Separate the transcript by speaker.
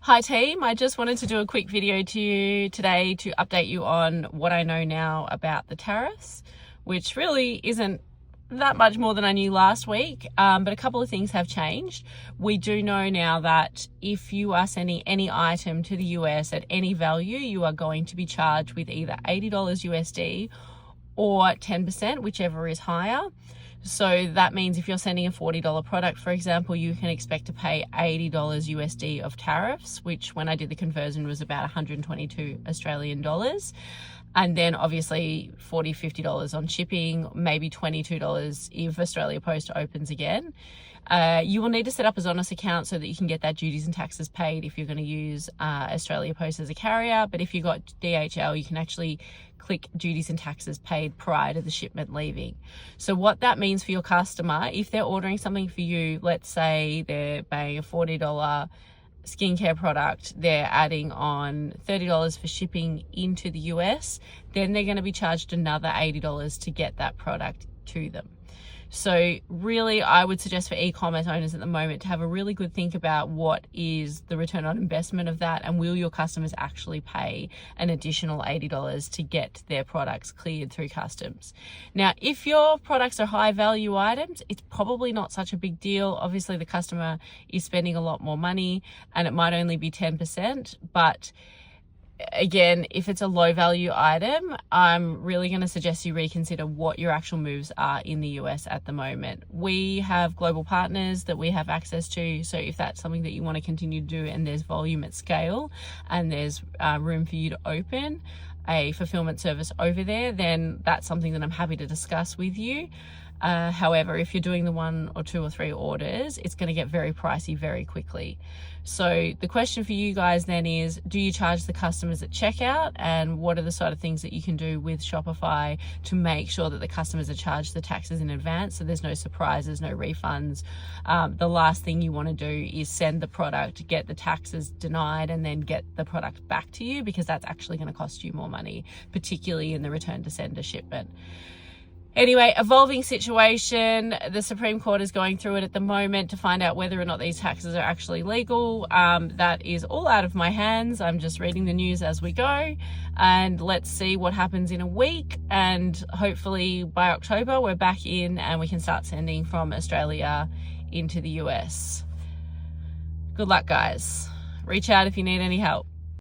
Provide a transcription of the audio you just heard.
Speaker 1: Hi team, I just wanted to do a quick video to you today to update you on what I know now about the tariffs, which really isn't that much more than I knew last week, but a couple of things have changed. We do know now that if you are sending any item to the US at any value, you are going to be charged with either $80 USD or 10%, whichever is higher. So that means if you're sending a $40 product, for example, you can expect to pay $80 USD of tariffs, which when I did the conversion was about 122 Australian dollars. And then obviously $40, $50 on shipping, maybe $22 if Australia Post opens again. You will need to set up a Zonus account so that you can get that duties and taxes paid if you're going to use Australia Post as a carrier. But if you've got DHL, you can actually click duties and taxes paid prior to the shipment leaving. So what that means for your customer, if they're ordering something for you, let's say they're paying a $40 skincare product, they're adding on $30 for shipping into the US, then they're going to be charged another $80 to get that product to them. So really, I would suggest for e-commerce owners at the moment to have a really good think about what is the return on investment of that, and will your customers actually pay an additional $80 to get their products cleared through customs. Now, if your products are high value items, it's probably not such a big deal. Obviously, the customer is spending a lot more money and it might only be 10%, but again, if it's a low value item, I'm really going to suggest you reconsider what your actual moves are in the US at the moment. We have global partners that we have access to, so if that's something that you want to continue to do and there's volume at scale and there's room for you to open a fulfillment service over there, then that's something that I'm happy to discuss with you. However, if you're doing the 1 or 2 or 3 orders, it's going to get very pricey very quickly. So the question for you guys then is, do you charge the customers at checkout? And what are the sort of things that you can do with Shopify to make sure that the customers are charged the taxes in advance, so there's no surprises, no refunds? The last thing you want to do is send the product, get the taxes denied, and then get the product back to you, because that's actually going to cost you more money, particularly in the return to sender shipment. Anyway, evolving situation. The Supreme Court is going through it at the moment to find out whether or not these taxes are actually legal. That is all out of my hands. I'm just reading the news as we go, and let's see what happens in a week. And hopefully by October, we're back in and we can start sending from Australia into the US. Good luck, guys. Reach out if you need any help.